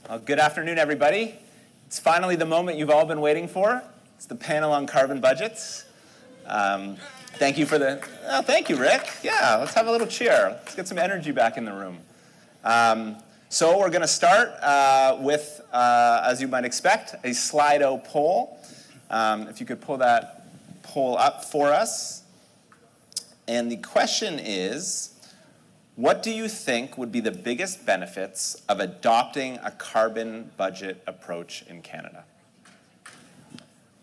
Well, good afternoon, everybody. It's finally the moment you've all been waiting for. It's the panel on carbon budgets. Thank you for the, thank you, Rick. Yeah, let's have a little cheer. Let's get some energy back in the room. So we're going to start with, as you might expect, a Slido poll. If you could pull that poll up for us. And the question is, what do you think would be the biggest benefits of adopting a carbon budget approach in Canada?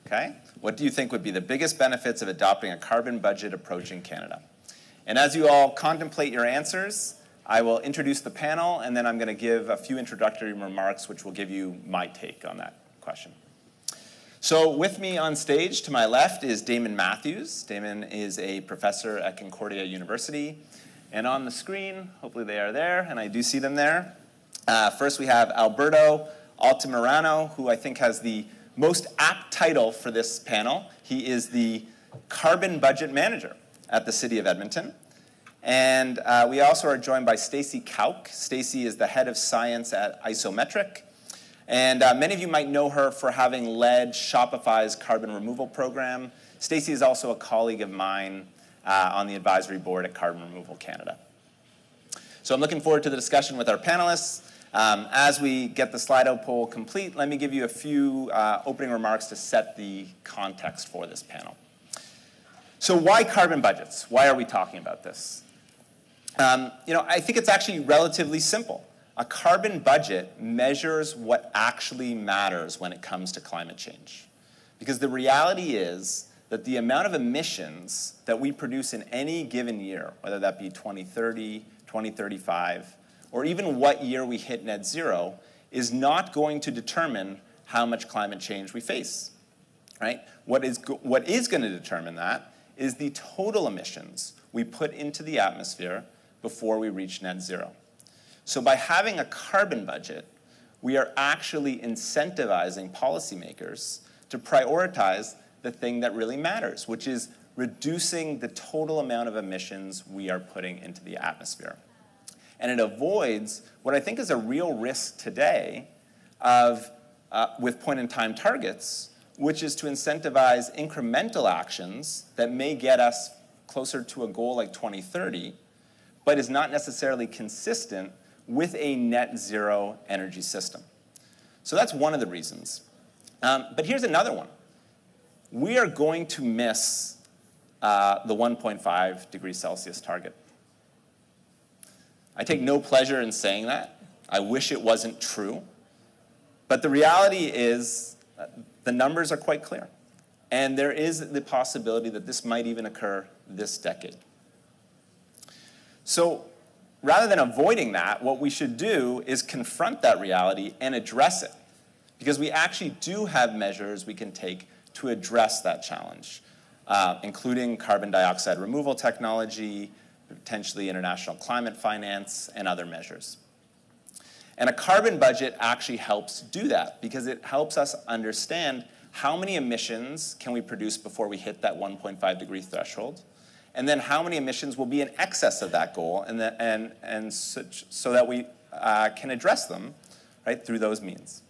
Okay? What do you think would be the biggest benefits of adopting a carbon budget approach in Canada? And as you all contemplate your answers, I will introduce the panel, and then I'm going to give a few introductory remarks which will give you my take on that question. So with me on stage to my left is Damon Matthews. Damon is a professor at Concordia University. And on the screen, hopefully they are there, and I do see them there. First we have Alberto Altamirano, who I think has the most apt title for this panel. He is the Carbon Budget Manager at the City of Edmonton. And we also are joined by Stacey Kauk. Stacey is the head of science at Isometric. And many of you might know her for having led Shopify's carbon removal program. Stacey is also a colleague of mine on the advisory board at Carbon Removal Canada. So I'm looking forward to the discussion with our panelists. As we get the Slido poll complete, let me give you a few opening remarks to set the context for this panel. So why carbon budgets? Why are we talking about this? I think it's actually relatively simple. A carbon budget measures what actually matters when it comes to climate change. Because the reality is that the amount of emissions that we produce in any given year, whether that be 2030, 2035, or even what year we hit net zero, is not going to determine how much climate change we face, right? What is going to determine that is the total emissions we put into the atmosphere before we reach net zero. So by having a carbon budget, we are actually incentivizing policymakers to prioritize the thing that really matters, which is reducing the total amount of emissions we are putting into the atmosphere. And it avoids what I think is a real risk today of, with point-in-time targets, which is to incentivize incremental actions that may get us closer to a goal like 2030, but is not necessarily consistent with a net zero energy system. So that's one of the reasons. But here's another one. We are going to miss the 1.5 degrees Celsius target. I take no pleasure in saying that. I wish it wasn't true. But the reality is the numbers are quite clear. And there is the possibility that this might even occur this decade. So rather than avoiding that, what we should do is confront that reality and address it. Because we actually do have measures we can take to address that challenge, including carbon dioxide removal technology, potentially international climate finance, and other measures. And a carbon budget actually helps do that because it helps us understand how many emissions can we produce before we hit that 1.5 degree threshold, and then how many emissions will be in excess of that goal, so that we can address them right, through those means.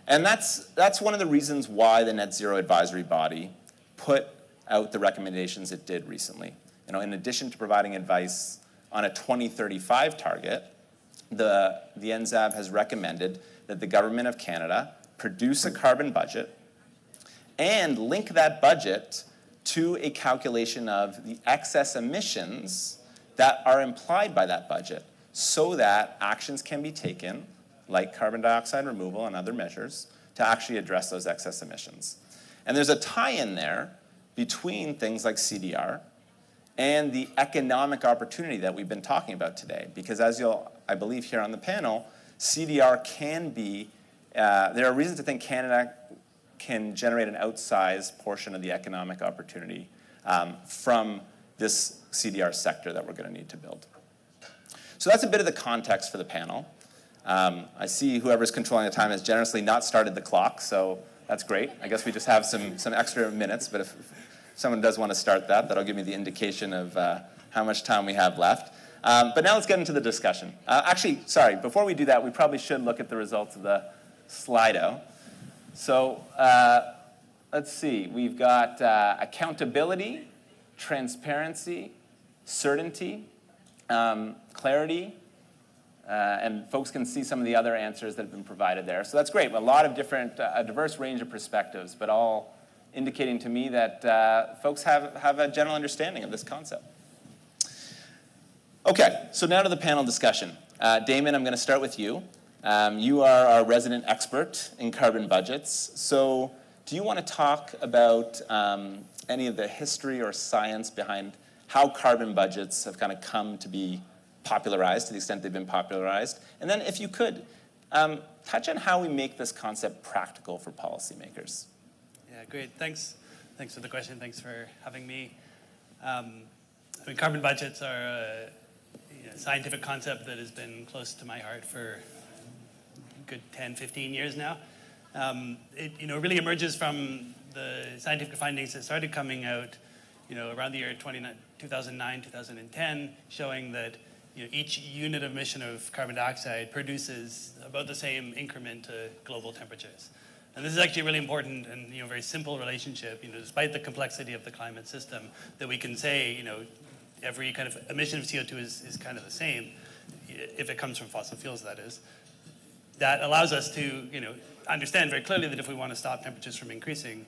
And that's one of the reasons why the Net Zero Advisory Body put out the recommendations it did recently. In addition to providing advice on a 2035 target, the NZAB has recommended that the Government of Canada produce a carbon budget and link that budget to a calculation of the excess emissions that are implied by that budget so that actions can be taken like carbon dioxide removal and other measures, to actually address those excess emissions. And there's a tie-in there between things like CDR and the economic opportunity that we've been talking about today. Because as you'll, I believe, hear on the panel, CDR can be, there are reasons to think Canada can generate an outsized portion of the economic opportunity from this CDR sector that we're going to need to build. So that's a bit of the context for the panel. I see whoever's controlling the time has generously not started the clock, so that's great. I guess we just have some extra minutes, but if someone does want to start that, that'll give me the indication of how much time we have left. But now let's get into the discussion. Actually, sorry, before we do that, we probably should look at the results of the Slido. So let's see, we've got accountability, transparency, certainty, clarity, and folks can see some of the other answers that have been provided there. So that's great. A lot of different, a diverse range of perspectives, but all indicating to me that folks have a general understanding of this concept. Okay, so now to the panel discussion. Damon, I'm going to start with you. You are our resident expert in carbon budgets. So do you want to talk about any of the history or science behind how carbon budgets have kind of come to be popularized, to the extent they've been popularized? And then if you could, touch on how we make this concept practical for policymakers. Yeah, great. Thanks for the question. Thanks for having me. I mean, carbon budgets are a scientific concept that has been close to my heart for a good 10, 15 years now. It really emerges from the scientific findings that started coming out around the year 2009, 2010, showing that each unit of emission of carbon dioxide produces about the same increment to global temperatures. And this is actually a really important and very simple relationship, despite the complexity of the climate system, that we can say, every kind of emission of CO2 is kind of the same, if it comes from fossil fuels, that is. That allows us to, understand very clearly that if we want to stop temperatures from increasing,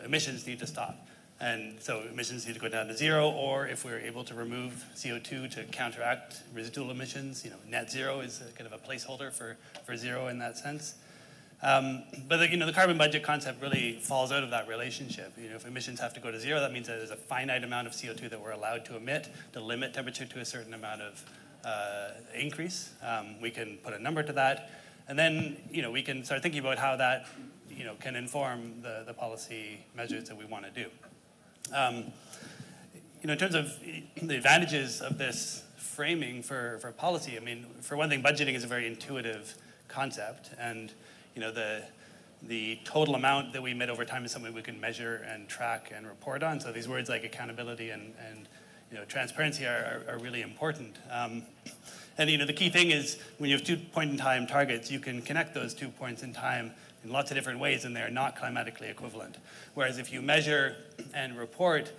emissions need to stop. And so emissions need to go down to zero, or if we're able to remove CO2 to counteract residual emissions, net zero is a kind of a placeholder for zero in that sense. But the carbon budget concept really falls out of that relationship. If emissions have to go to zero, that means that there's a finite amount of CO2 that we're allowed to emit to limit temperature to a certain amount of increase. We can put a number to that, and then we can start thinking about how that can inform the policy measures that we want to do. In terms of the advantages of this framing for policy, I mean, for one thing, budgeting is a very intuitive concept, and the total amount that we emit over time is something we can measure and track and report on. So these words like accountability and transparency are really important. And the key thing is when you have 2 point-in-time targets, you can connect those 2 points in time in lots of different ways, and they're not climatically equivalent. Whereas if you measure and report,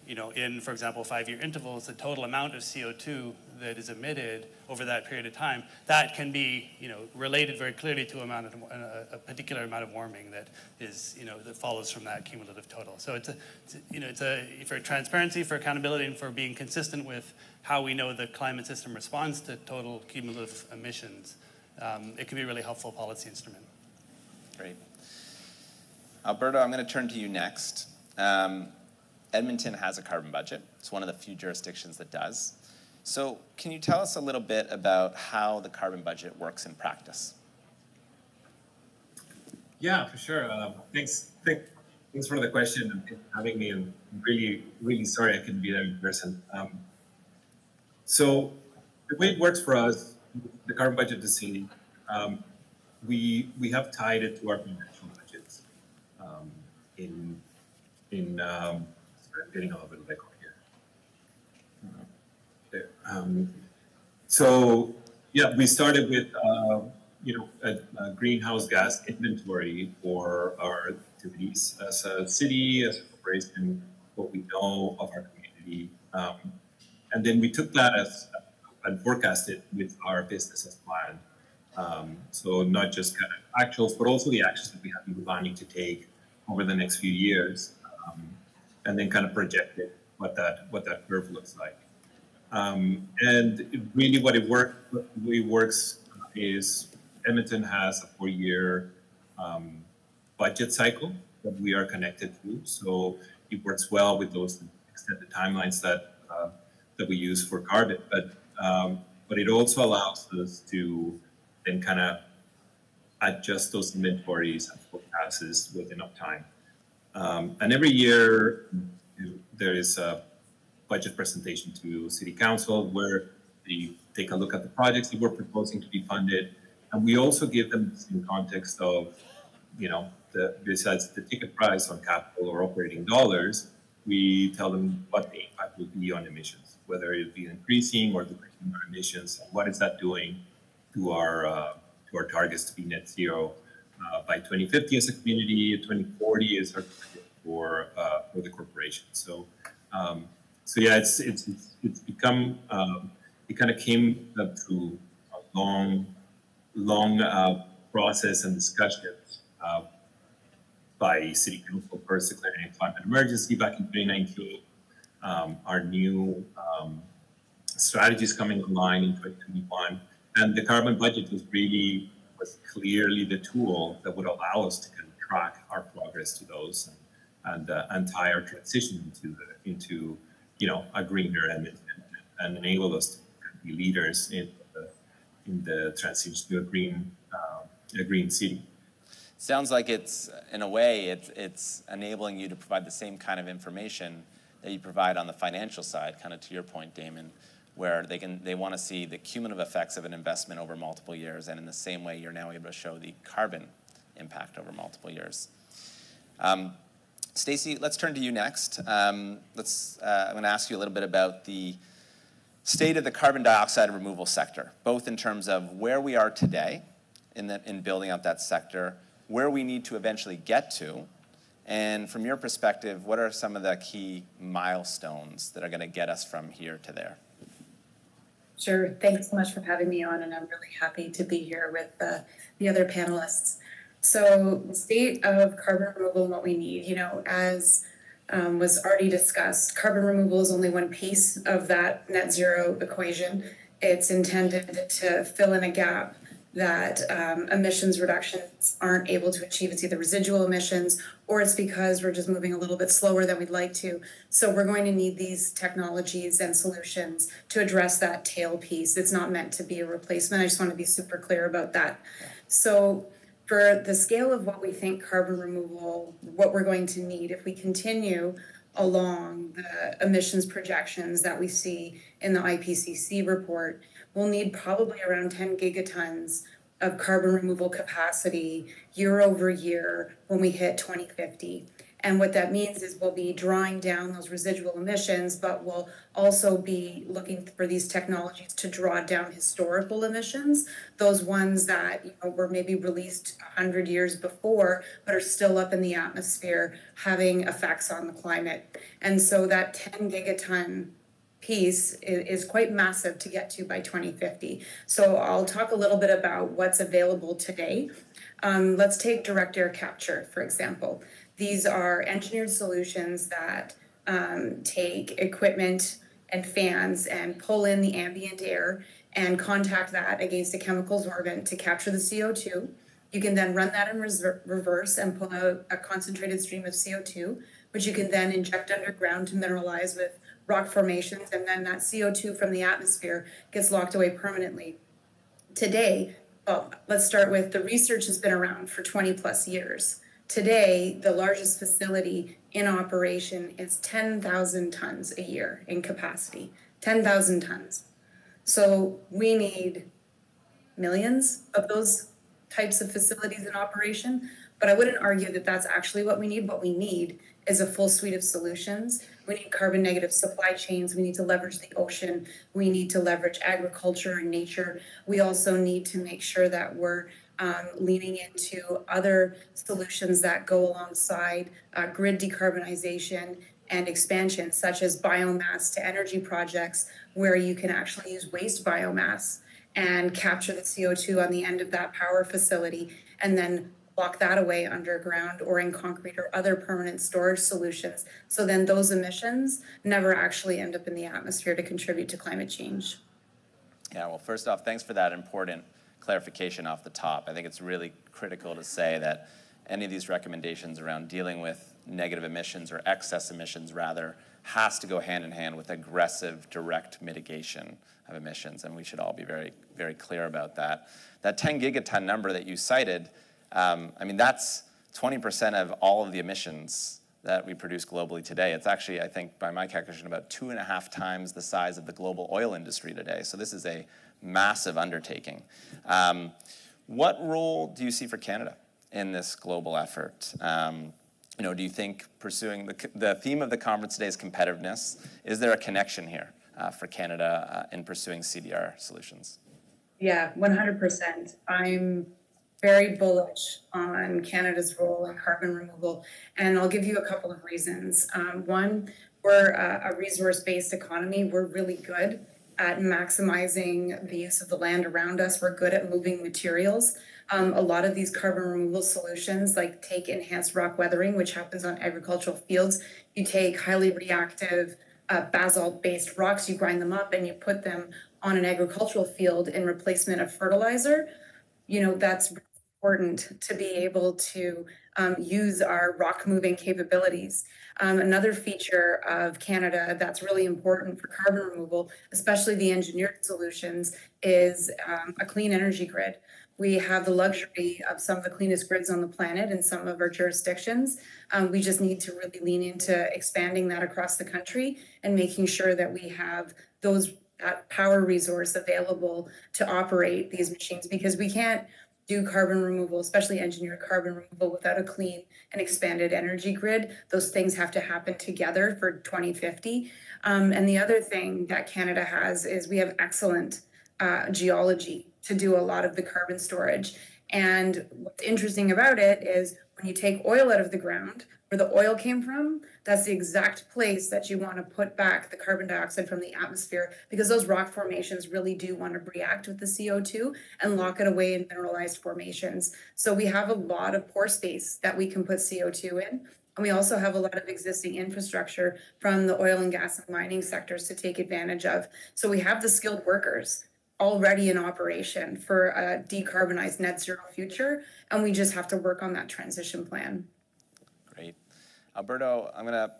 in, for example, 5-year intervals, the total amount of CO2 that is emitted over that period of time, that can be, related very clearly to a particular amount of warming that is, that follows from that cumulative total. So it's for transparency, for accountability, and for being consistent with how we know the climate system responds to total cumulative emissions. It can be a really helpful policy instrument. Great. Alberto, I'm going to turn to you next. Edmonton has a carbon budget. It's one of the few jurisdictions that does. So can you tell us a little bit about how the carbon budget works in practice? Yeah, for sure. Thanks for the question and having me. I'm really, really sorry I couldn't be there in person. So the way it works for us, the carbon budget decision, we have tied it to our financial budgets. Sorry, I'm getting a little bit of echo here. So yeah, we started with a greenhouse gas inventory for our activities as a city, as a corporation, what we know of our community, and then we took that and forecasted with our business as planned. So not just kind of actuals, but also the actions that we have been planning to take over the next few years, and then kind of projected what that curve looks like. And really what it works is Edmonton has a 4-year budget cycle that we are connected to. So it works well with those extended timelines that we use for carbon. But it also allows us to then kind of adjust those inventories and forecasts with enough time. And every year there is a budget presentation to City Council where they take a look at the projects that we're proposing to be funded. And we also give them in context of, besides the ticket price on capital or operating dollars, we tell them what the impact will be on emissions, whether it be increasing or decreasing our emissions, and what is that doing to our targets to be net zero by 2050 as a community. 2040 is our target for the corporation. So yeah, it's become it kind of came through a long process and discussions by City Council first declaring a climate emergency back in 2019. Our new strategies coming online in 2021, and the carbon budget was clearly the tool that would allow us to kind of track our progress to those and tie our transition into a greener and enable us to be leaders in the transition to a green city. Sounds like it's, in a way, it's enabling you to provide the same kind of information that you provide on the financial side, kind of to your point, Damon, where they want to see the cumulative effects of an investment over multiple years, and in the same way, you're now able to show the carbon impact over multiple years. Stacey, let's turn to you next. I'm going to ask you a little bit about the state of the carbon dioxide removal sector, both in terms of where we are today in building out that sector, where we need to eventually get to, and from your perspective, what are some of the key milestones that are going to get us from here to there? Sure. Thanks so much for having me on, and I'm really happy to be here with the other panelists. So the state of carbon removal and what we need, as was already discussed, carbon removal is only one piece of that net zero equation. It's intended to fill in a gap that emissions reductions aren't able to achieve. It's either residual emissions or it's because we're just moving a little bit slower than we'd like to. So we're going to need these technologies and solutions to address that tail piece. It's not meant to be a replacement. I just want to be super clear about that. So for the scale of what we think carbon removal, what we're going to need, if we continue along the emissions projections that we see in the IPCC report, we'll need probably around 10 gigatons of carbon removal capacity year over year when we hit 2050. And what that means is we'll be drawing down those residual emissions, but we'll also be looking for these technologies to draw down historical emissions, those ones that were maybe released 100 years before, but are still up in the atmosphere having effects on the climate. And so that 10 gigaton piece is quite massive to get to by 2050. So I'll talk a little bit about what's available today. Let's take direct air capture, for example. These are engineered solutions that take equipment and fans and pull in the ambient air and contact that against a chemical sorbent to capture the CO2. You can then run that in reverse and pull out a concentrated stream of CO2, which you can then inject underground to mineralize with rock formations, and then that CO2 from the atmosphere gets locked away permanently. Today, well, let's start with the research has been around for 20 plus years. Today, the largest facility in operation is 10,000 tons a year in capacity, 10,000 tons. So we need millions of those types of facilities in operation, but I wouldn't argue that that's actually what we need. What we need is a full suite of solutions. We need carbon negative supply chains. We need to leverage the ocean. We need to leverage agriculture and nature. We also need to make sure that we're leaning into other solutions that go alongside grid decarbonization and expansion, such as biomass to energy projects, where you can actually use waste biomass and capture the CO2 on the end of that power facility and then lock that away underground or in concrete or other permanent storage solutions. So then those emissions never actually end up in the atmosphere to contribute to climate change. Yeah, well, first off, thanks for that important clarification off the top. I think it's really critical to say that any of these recommendations around dealing with negative emissions or excess emissions rather has to go hand in hand with aggressive direct mitigation of emissions, and we should all be very, very clear about that. That 10 gigaton number that you cited, that's 20% of all of the emissions that we produce globally today. It's actually, I think, by my calculation, about 2.5 times the size of the global oil industry today. So this is a massive undertaking. What role do you see for Canada in this global effort? do you think pursuing the theme of the conference today is competitiveness? Is there a connection here for Canada in pursuing CDR solutions? Yeah, 100%. I'm very bullish on Canada's role in carbon removal, and I'll give you a couple of reasons. One, we're a resource-based economy. We're really good at maximizing the use of the land around us. We're good at moving materials. A lot of these carbon removal solutions, like take enhanced rock weathering, which happens on agricultural fields. You take highly reactive basalt-based rocks, you grind them up, and you put them on an agricultural field in replacement of fertilizer. That's important to be able to use our rock moving capabilities. Another feature of Canada that's really important for carbon removal, especially the engineered solutions, is a clean energy grid. We have the luxury of some of the cleanest grids on the planet in some of our jurisdictions. We just need to really lean into expanding that across the country and making sure that we have that power resource available to operate these machines, because we can't do carbon removal, especially engineered carbon removal, without a clean and expanded energy grid. Those things have to happen together for 2050. And the other thing that Canada has is we have excellent geology to do a lot of the carbon storage. And what's interesting about it is when you take oil out of the ground, where the oil came from, that's the exact place that you want to put back the carbon dioxide from the atmosphere, because those rock formations really do want to react with the CO2 and lock it away in mineralized formations. So we have a lot of pore space that we can put CO2 in. And we also have a lot of existing infrastructure from the oil and gas and mining sectors to take advantage of. So we have the skilled workers already in operation for a decarbonized net zero future, and we just have to work on that transition plan. Great. Alberto, I'm going to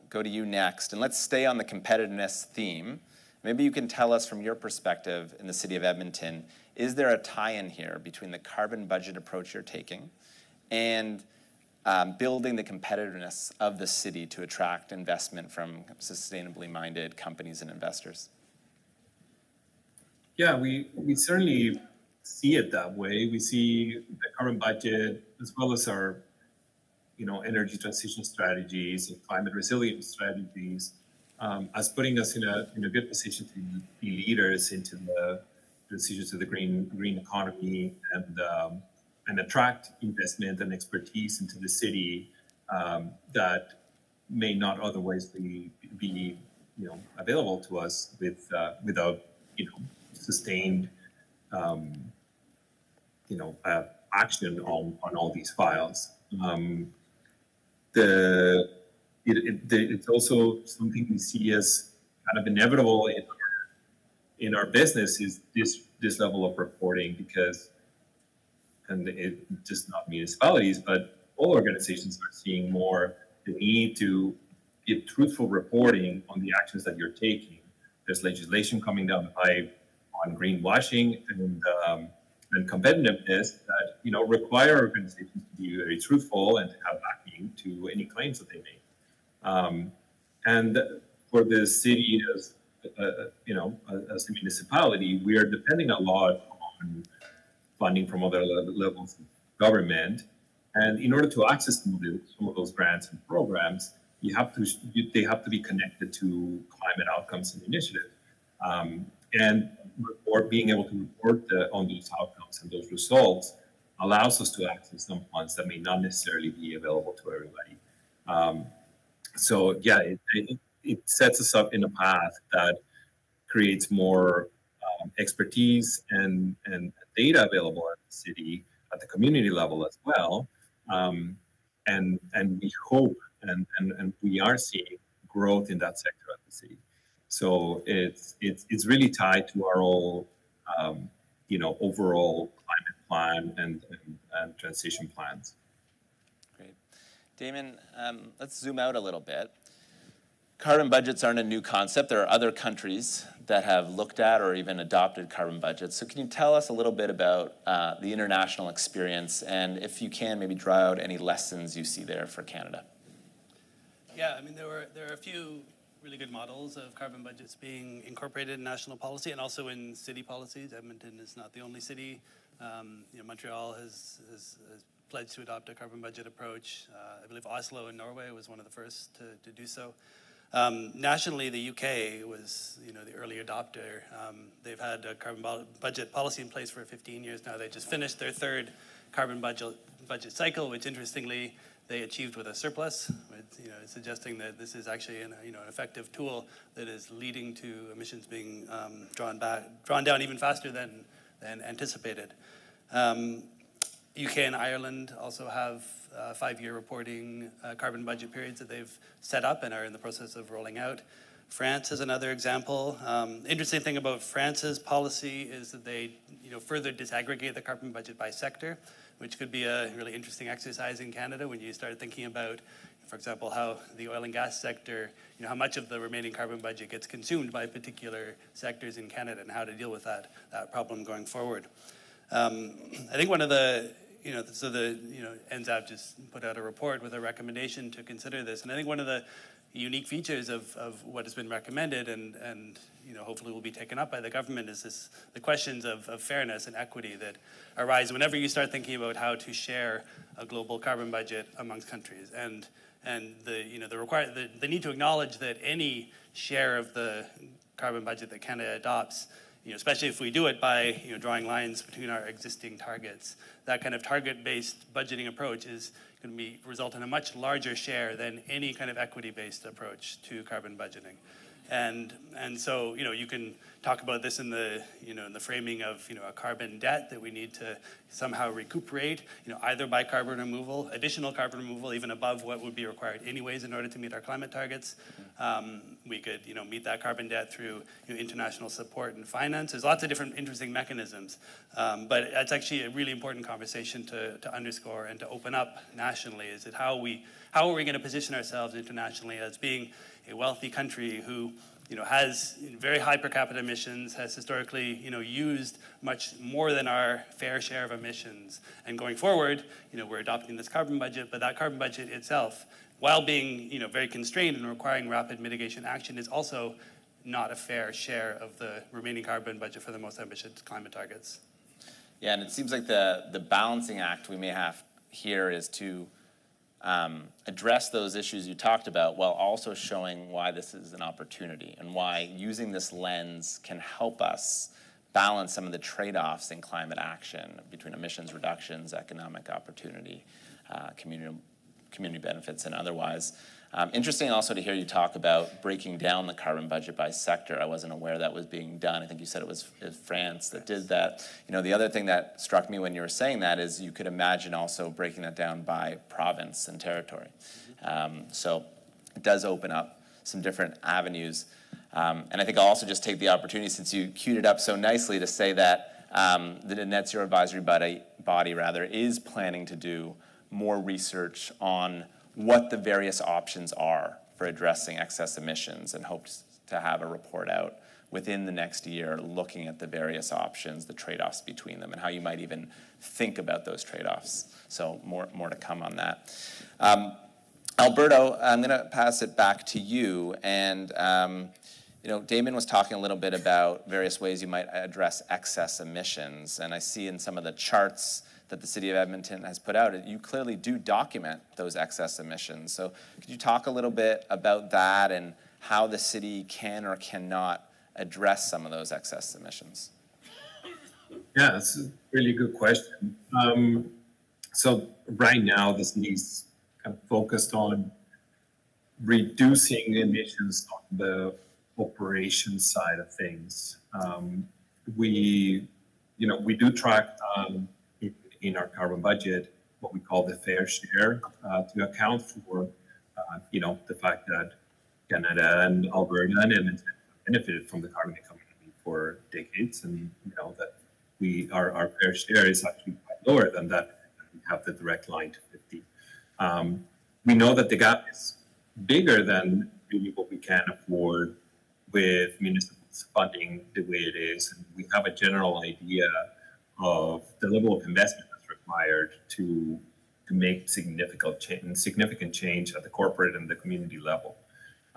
go to you next, and let's stay on the competitiveness theme. Maybe you can tell us from your perspective in the city of Edmonton, is there a tie-in here between the carbon budget approach you're taking and building the competitiveness of the city to attract investment from sustainably minded companies and investors? Yeah, we certainly see it that way. We see the carbon budget as well as our, energy transition strategies and climate resilience strategies as putting us in a good position to be leaders into the transition to the green economy and attract investment and expertise into the city that may not otherwise be available to us without sustained action on all these files. It's also something we see as kind of inevitable in our business is this level of reporting, and it just not municipalities, but all organizations are seeing more the need to give truthful reporting on the actions that you're taking. There's legislation coming down the pipe on greenwashing and competitiveness that require organizations to be very truthful and to have backing to any claims that they make. And for the city as a municipality, we are depending a lot on funding from other levels of government, and in order to access some of those grants and programs, they have to be connected to climate outcomes and initiatives. And being able to report on those outcomes and those results allows us to access some funds that may not necessarily be available to everybody. So yeah, it sets us up in a path that creates more expertise and data available at the city, at the community level as well. And we hope and we are seeing growth in that sector at the city. So it's really tied to our whole, overall climate plan and transition plans. Great. Damon, let's zoom out a little bit. Carbon budgets aren't a new concept. There are other countries that have looked at or even adopted carbon budgets. So can you tell us a little bit about the international experience, and if you can, maybe draw out any lessons you see there for Canada? Yeah, I mean, there are a few really good models of carbon budgets being incorporated in national policy and also in city policies. Edmonton is not the only city. Montreal has pledged to adopt a carbon budget approach. I believe Oslo in Norway was one of the first to do so. Nationally, the UK was, the early adopter. They've had a carbon budget policy in place for 15 years now. They just finished their third carbon budget cycle, which interestingly they achieved with a surplus, suggesting that this is actually an effective tool that is leading to emissions being drawn down even faster than anticipated. UK and Ireland also have 5-year reporting carbon budget periods that they've set up and are in the process of rolling out. France is another example. Interesting thing about France's policy is that they further disaggregate the carbon budget by sector, which could be a really interesting exercise in Canada when you start thinking about, for example, how the oil and gas sector, how much of the remaining carbon budget gets consumed by particular sectors in Canada and how to deal with that problem going forward. I think one of the, NZAP just put out a report with a recommendation to consider this. And I think one of the unique features of what has been recommended and hopefully will be taken up by the government is the questions of fairness and equity that arise whenever you start thinking about how to share a global carbon budget amongst countries. And the need to acknowledge that any share of the carbon budget that Canada adopts, especially if we do it by drawing lines between our existing targets, that kind of target-based budgeting approach is going to result in a much larger share than any kind of equity-based approach to carbon budgeting. And so you can talk about this in the in the framing of a carbon debt that we need to somehow recuperate, either by carbon removal, additional carbon removal, even above what would be required anyways in order to meet our climate targets. We could meet that carbon debt through international support and finance. There's lots of different interesting mechanisms, but it's actually a really important conversation to underscore and to open up nationally. Is it how are we going to position ourselves internationally as being a wealthy country who has very high per capita emissions, has historically used much more than our fair share of emissions, and going forward we're adopting this carbon budget, but that carbon budget itself, while being very constrained and requiring rapid mitigation action, is also not a fair share of the remaining carbon budget for the most ambitious climate targets. Yeah, and it seems like the balancing act we may have here is to address those issues you talked about while also showing why this is an opportunity and why using this lens can help us balance some of the trade-offs in climate action between emissions reductions, economic opportunity, community benefits, and otherwise. Interesting also to hear you talk about breaking down the carbon budget by sector. I wasn't aware that was being done. I think you said it was France that did that. The other thing that struck me when you were saying that is you could imagine also breaking that down by province and territory. So it does open up some different avenues. And I think I'll also just take the opportunity, since you queued it up so nicely, to say that the Net Zero Advisory body is planning to do more research on what the various options are for addressing excess emissions, and hopes to have a report out within the next year looking at the various options, the trade-offs between them, and how you might even think about those trade-offs. So more to come on that. Alberto, I'm going to pass it back to you. And Damon was talking a little bit about various ways you might address excess emissions, and I see in some of the charts that the City of Edmonton has put out, you clearly do document those excess emissions. So could you talk a little bit about that and how the city can or cannot address some of those excess emissions? Yeah, that's a really good question. So right now, the city's kind of focused on reducing emissions on the operation side of things. We do track in our carbon budget what we call the fair share to account for, the fact that Canada and Alberta and Edmonton benefited from the carbon economy for decades, and that our fair share is actually quite lower than that. We have the direct line to 50. We know that the gap is bigger than really what we can afford with municipal funding the way it is, and we have a general idea of the level of investment that's required to make significant change at the corporate and the community level.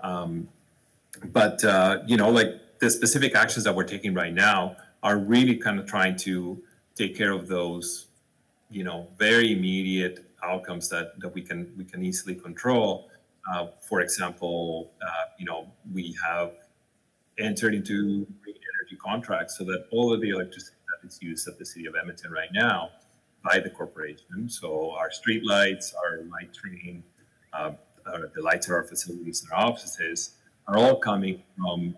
But the specific actions that we're taking right now are really kind of trying to take care of those very immediate outcomes that we can easily control. For example, we have entered into green energy contracts so that all of the electricity that is used at the city of Edmonton right now by the corporation, so our street lights, our light train, the lights of our facilities and our offices, are all coming from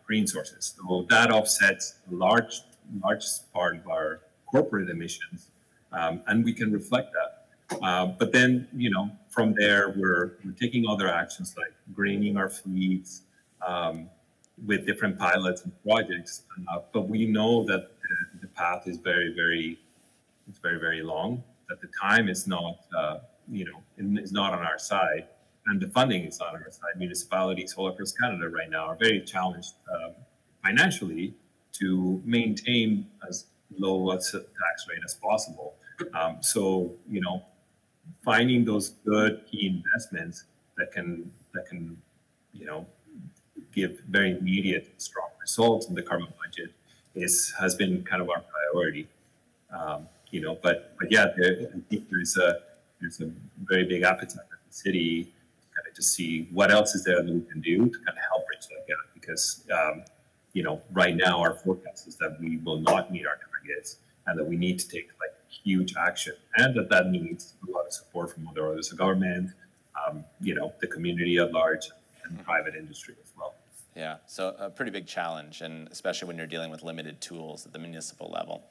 green sources. So that offsets a large part of our corporate emissions, and we can reflect that. But then, from there, we're taking other actions like greening our fleets with different pilots and projects. But we know that the path is very long. That the time is not, is not on our side, and the funding is not on our side. Municipalities all across Canada right now are very challenged financially to maintain as low a tax rate as possible. So, finding those good key investments that can give very immediate strong results in the carbon budget has been kind of our priority. But yeah, I think there's a very big appetite at the city kind of to see what else is there that we can do to kind of help bridge that gap, because right now our forecast is that we will not meet our targets and that we need to take like huge action, and that needs a lot of support from other levels of government, the community at large, and private industry as well. Yeah, so a pretty big challenge, and especially when you're dealing with limited tools at the municipal level.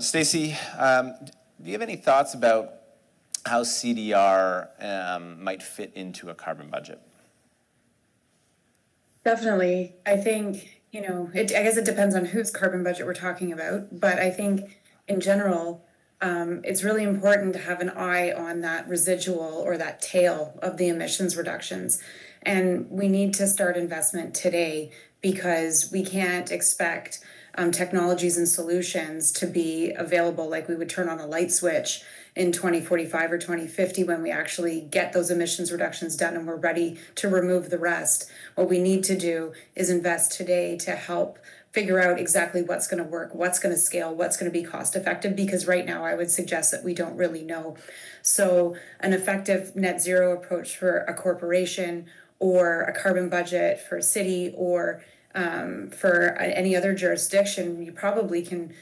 Stacey, do you have any thoughts about how CDR might fit into a carbon budget? Definitely. I think, I guess it depends on whose carbon budget we're talking about, but I think in general, it's really important to have an eye on that residual or that tail of the emissions reductions. And we need to start investment today, because we can't expect technologies and solutions to be available like we would turn on a light switch in 2045 or 2050 when we actually get those emissions reductions done and we're ready to remove the rest. What we need to do is invest today to help figure out exactly what's going to work, what's going to scale, what's going to be cost effective, because right now I would suggest that we don't really know. So an effective net zero approach for a corporation, or a carbon budget for a city, or for any other jurisdiction, you probably can,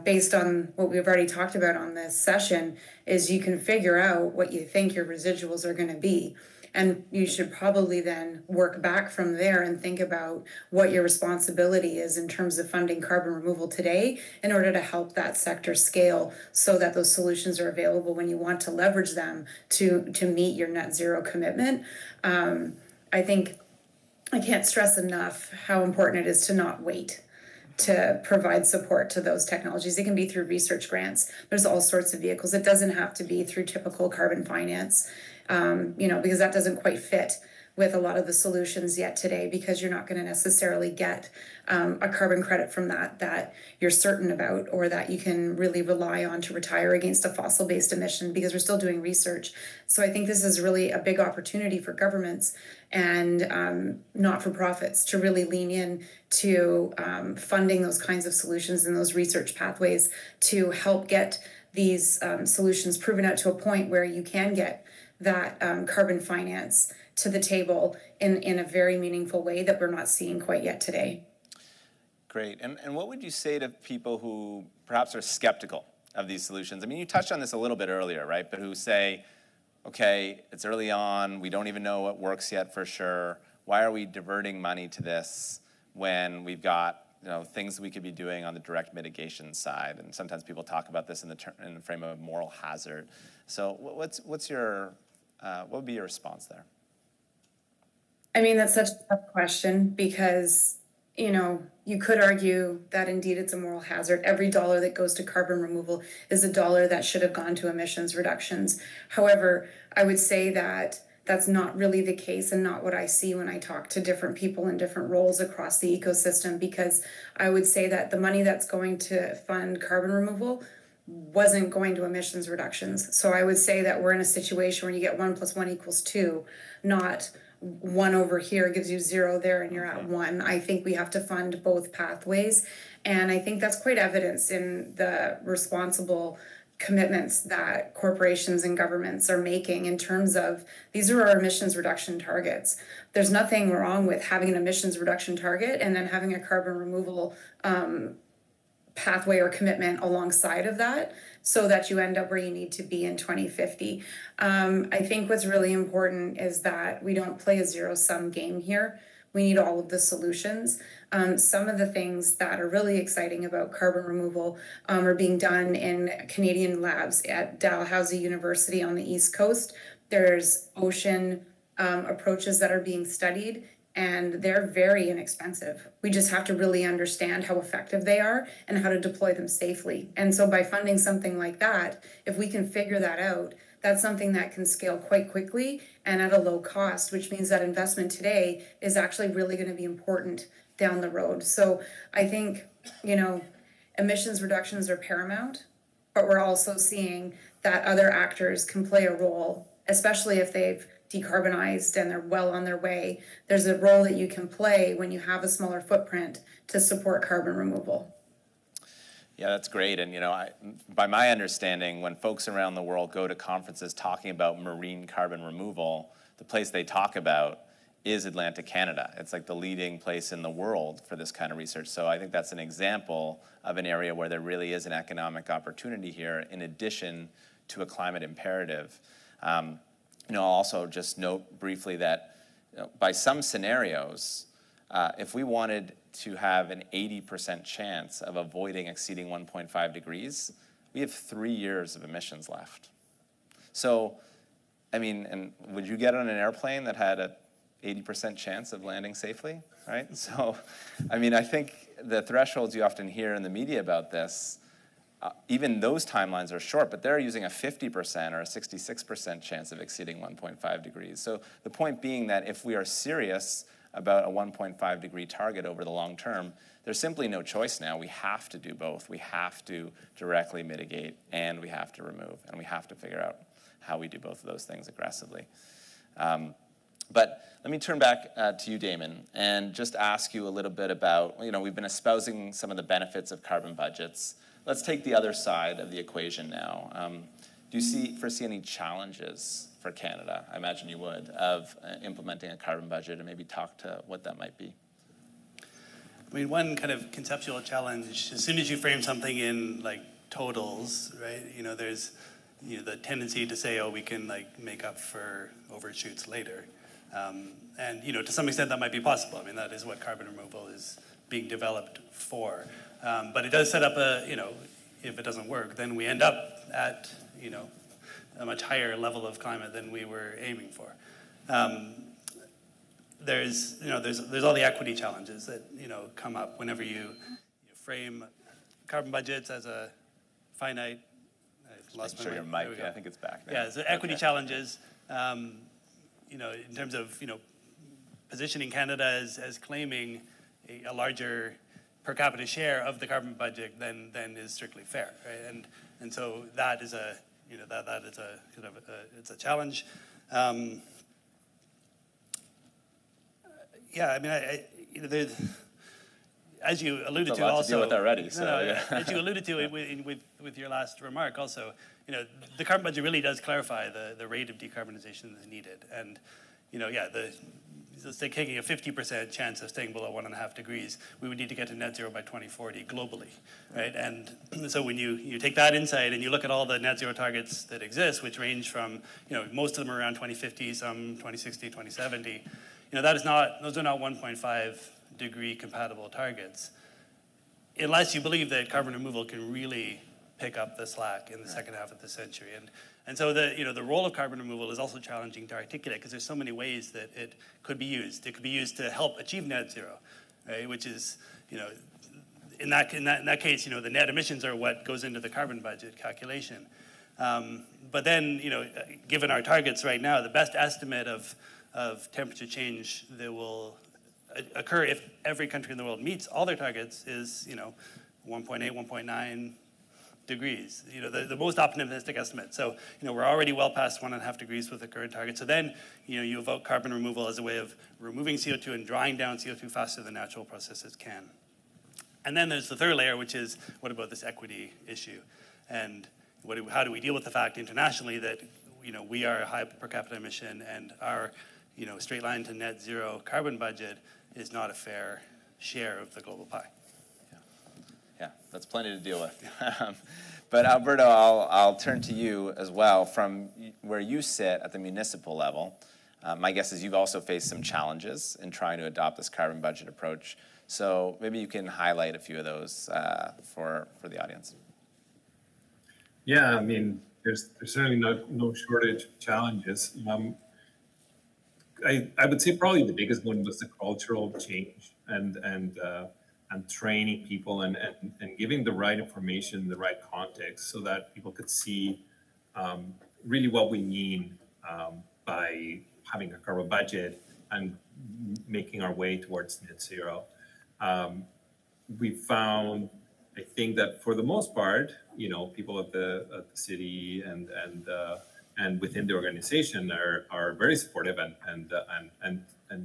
based on what we've already talked about on this session, is you can figure out what you think your residuals are going to be. And you should probably then work back from there and think about what your responsibility is in terms of funding carbon removal today in order to help that sector scale, so that those solutions are available when you want to leverage them to meet your net zero commitment. I think I can't stress enough how important it is to not wait to provide support to those technologies. It can be through research grants. There's all sorts of vehicles. It doesn't have to be through typical carbon finance, because that doesn't quite fit with a lot of the solutions yet today, because you're not going to necessarily get a carbon credit from that you're certain about, or that you can really rely on to retire against a fossil-based emission, because we're still doing research. So I think this is really a big opportunity for governments and not-for-profits to really lean in to funding those kinds of solutions and those research pathways to help get these solutions proven out to a point where you can get that carbon finance to the table in a very meaningful way that we're not seeing quite yet today. Great. And what would you say to people who perhaps are skeptical of these solutions? I mean, you touched on this a little bit earlier, right? But who say, okay, it's early on, we don't even know what works yet for sure. Why are we diverting money to this when we've got things we could be doing on the direct mitigation side? And sometimes people talk about this in the frame of moral hazard. So what would be your response there? I mean, that's such a tough question, because you could argue that indeed it's a moral hazard. Every dollar that goes to carbon removal is a dollar that should have gone to emissions reductions. However, I would say that that's not really the case, and not what I see when I talk to different people in different roles across the ecosystem, because I would say that the money that's going to fund carbon removal wasn't going to emissions reductions. So I would say that we're in a situation where you get 1 + 1 = 2, not 1 over here gives you 0 there and you're at 1. I think we have to fund both pathways. And I think that's quite evidenced in the responsible commitments that corporations and governments are making in terms of these are our emissions reduction targets. There's nothing wrong with having an emissions reduction target and then having a carbon removal pathway or commitment alongside of that so that you end up where you need to be in 2050. I think what's really important is that we don't play a zero-sum game here. We need all of the solutions. Some of the things that are really exciting about carbon removal are being done in Canadian labs at Dalhousie University on the East Coast. There's ocean approaches that are being studied, and they're very inexpensive. We just have to really understand how effective they are and how to deploy them safely. And so by funding something like that, if we can figure that out, that's something that can scale quite quickly and at a low cost, which means that investment today is actually really going to be important down the road. So I think, you know, emissions reductions are paramount, but we're also seeing that other actors can play a role, especially if they've decarbonized and they're well on their way. There's a role that you can play when you have a smaller footprint to support carbon removal. Yeah, that's great. And, you know, by my understanding, when folks around the world go to conferences talking about marine carbon removal, the place they talk about is Atlantic Canada. It's like the leading place in the world for this kind of research. So I think that's an example of an area where there really is an economic opportunity here in addition to a climate imperative. You know, I'll also just note briefly that, you know, by some scenarios, if we wanted to have an 80% chance of avoiding exceeding 1.5 degrees, we have 3 years of emissions left. So, I mean, and would you get on an airplane that had a 80% chance of landing safely, right? So, I mean, I think the thresholds you often hear in the media about this, even those timelines are short, but they're using a 50% or a 66% chance of exceeding 1.5 degrees. So the point being that if we are serious about a 1.5 degree target over the long term, there's simply no choice now. We have to do both. We have to directly mitigate and we have to remove, and we have to figure out how we do both of those things aggressively. But let me turn back to you, Damon, and just ask you a little bit about, you know, we've been espousing some of the benefits of carbon budgets. Let's take the other side of the equation now. Do you foresee any challenges for Canada, I imagine you would, of implementing a carbon budget, and maybe talk to what that might be? I mean, one kind of conceptual challenge, as soon as you frame something in like totals, right, you know, there's, you know, the tendency to say, oh, we can like make up for overshoots later. And, you know, to some extent that might be possible. I mean, that is what carbon removal is being developed for. But it does set up a, you know, if it doesn't work, then we end up at, you know, a much higher level of climate than we were aiming for. There's, you know, there's all the equity challenges that, you know, come up whenever you frame carbon budgets as a finite. I've lost my mic. Your mic, yeah, I think it's back now. Yeah, so equity challenges, you know, in terms of, you know, positioning Canada as claiming a larger per capita share of the carbon budget than is strictly fair, right? And so that is a, you know, that is a kind of it's a challenge. Yeah, I mean, you know, as you alluded to, also to deal with already. So yeah. As you alluded to with your last remark, also, you know, the carbon budget really does clarify the rate of decarbonization that's needed, and, you know, yeah, let's say taking a 50% chance of staying below 1.5 degrees, we would need to get to net zero by 2040 globally, right? And so when you take that insight and you look at all the net zero targets that exist, which range from, you know, most of them are around 2050, some 2060, 2070, you know, those are not 1.5 degree compatible targets, unless you believe that carbon removal can really pick up the slack in the second half of the century. And so the role of carbon removal is also challenging to articulate because there's so many ways that it could be used. It could be used to help achieve net zero, right? Which is, you know, in that case, you know, the net emissions are what goes into the carbon budget calculation. But then, you know, given our targets right now, the best estimate of temperature change that will occur if every country in the world meets all their targets is, you know, 1.8, 1.9 degrees, you know, the most optimistic estimate. So, you know, we're already well past 1.5 degrees with the current target. So then, you know, you evoke carbon removal as a way of removing CO2 and drawing down CO2 faster than natural processes can. And then there's the third layer, which is what about this equity issue? And how do we deal with the fact internationally that we are a high per capita emission and our straight line to net zero carbon budget is not a fair share of the global pie? Yeah, that's plenty to deal with. But Alberto, I'll turn to you as well. From where you sit at the municipal level, my guess is you've also faced some challenges in trying to adopt this carbon budget approach. So maybe you can highlight a few of those for the audience. Yeah, I mean, there's certainly no shortage of challenges. I would say probably the biggest one was the cultural change and training people and giving the right information, the right context, so that people could see really what we mean by having a carbon budget and making our way towards net zero. We found, I think, that for the most part, people at the city and within the organization are very supportive and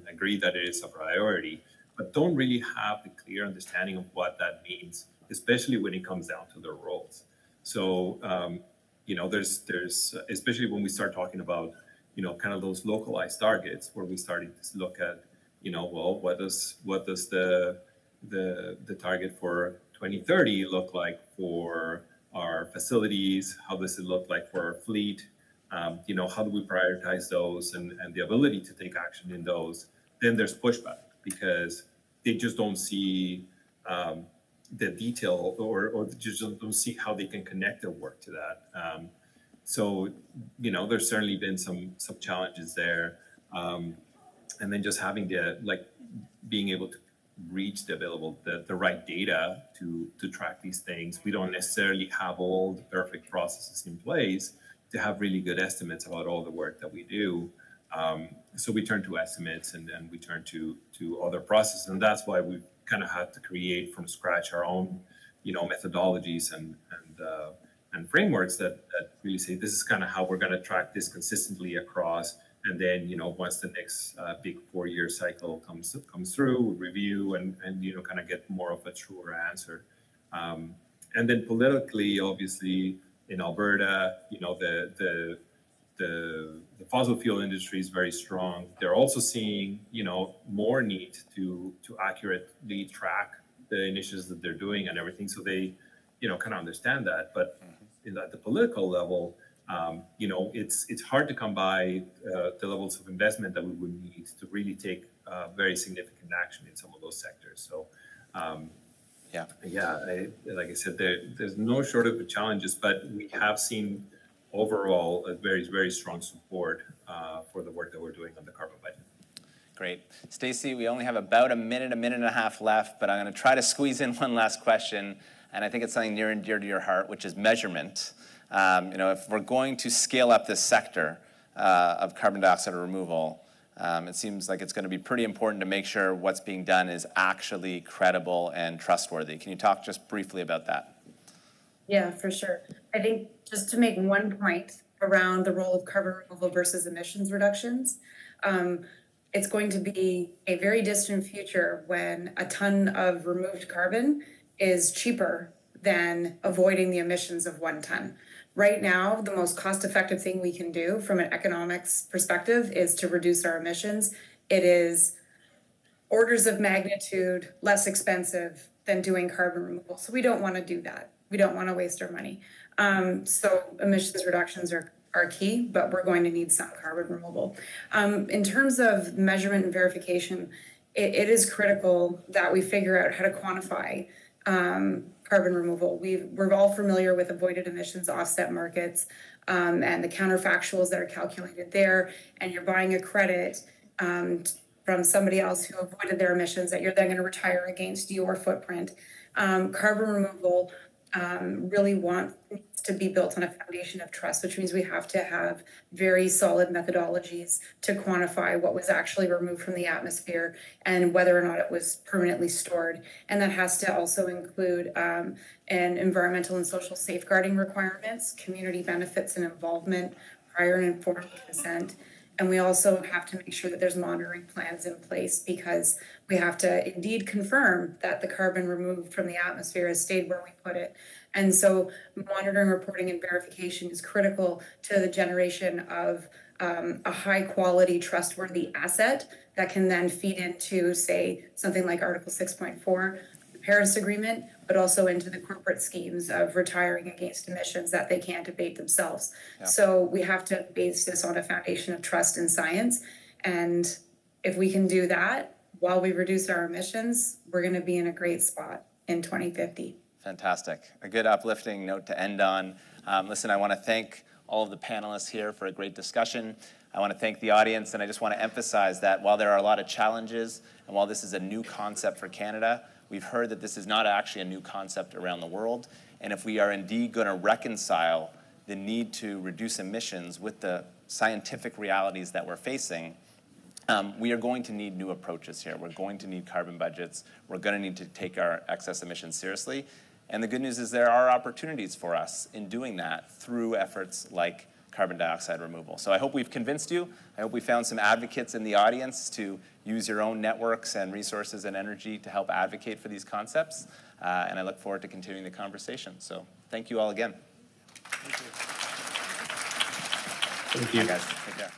agree that it is a priority, but don't really have the clear understanding of what that means, especially when it comes down to their roles. So, there's especially when we start talking about, kind of those localized targets, where we started to look at, well, what does the target for 2030 look like for our facilities? How does it look like for our fleet? How do we prioritize those and the ability to take action in those? Then there's pushback because they just don't see the detail or just don't see how they can connect their work to that. So, there's certainly been some challenges there. And then just having being able to reach the right data to track these things. We don't necessarily have all the perfect processes in place to have really good estimates about all the work that we do. So we turn to estimates and we turn to other processes. And that's why we've kind of had to create from scratch our own, methodologies and frameworks that really say this is kind of how we're going to track this consistently across. And then, once the next big 4-year cycle comes through, we review and kind of get more of a truer answer. And then politically, obviously, in Alberta, the fossil fuel industry is very strong. They're also seeing, more need to accurately track the initiatives that they're doing and everything. So they, kind of understand that. But at the political level, it's hard to come by the levels of investment that we would need to really take very significant action in some of those sectors. So, like I said, there's no shortage of challenges, but we have seen overall a very, very strong support for the work that we're doing on the carbon budget. Great. Stacey, we only have about a minute and a half left, but I'm going to try to squeeze in one last question, and I think it's something near and dear to your heart, which is measurement. If we're going to scale up this sector of carbon dioxide removal, it seems like it's going to be pretty important to make sure what's being done is actually credible and trustworthy. Can you talk just briefly about that? Yeah, for sure. I think just to make one point around the role of carbon removal versus emissions reductions, it's going to be a very distant future when a ton of removed carbon is cheaper than avoiding the emissions of 1 ton. Right now, the most cost-effective thing we can do from an economics perspective is to reduce our emissions. It is orders of magnitude less expensive than doing carbon removal. So we don't want to do that. We don't want to waste our money. So emissions reductions are key, but we're going to need some carbon removal. In terms of measurement and verification, it is critical that we figure out how to quantify carbon removal. We're all familiar with avoided emissions offset markets and the counterfactuals that are calculated there, and you're buying a credit from somebody else who avoided their emissions that you're then going to retire against your footprint. Carbon removal really wants to be built on a foundation of trust, which means we have to have very solid methodologies to quantify what was actually removed from the atmosphere and whether or not it was permanently stored. And that has to also include an environmental and social safeguarding requirements, community benefits and involvement, prior and informed consent. And we also have to make sure that there's monitoring plans in place, because we have to indeed confirm that the carbon removed from the atmosphere has stayed where we put it. And so monitoring, reporting, and verification is critical to the generation of a high quality, trustworthy asset that can then feed into, say, something like Article 6.4, the Paris Agreement, but also into the corporate schemes of retiring against emissions that they can't abate themselves. Yeah. So we have to base this on a foundation of trust and science. And if we can do that while we reduce our emissions, we're going to be in a great spot in 2050. Fantastic. A good uplifting note to end on. Listen, I want to thank all of the panelists here for a great discussion. I want to thank the audience, and I just want to emphasize that while there are a lot of challenges, and while this is a new concept for Canada, we've heard that this is not actually a new concept around the world. And if we are indeed going to reconcile the need to reduce emissions with the scientific realities that we're facing, we are going to need new approaches here. We're going to need carbon budgets. We're going to need to take our excess emissions seriously. And the good news is there are opportunities for us in doing that through efforts like carbon dioxide removal. So I hope we've convinced you. I hope we found some advocates in the audience to use your own networks and resources and energy to help advocate for these concepts. And I look forward to continuing the conversation. So thank you all again. Thank you. Thank you. Bye, guys. Take care.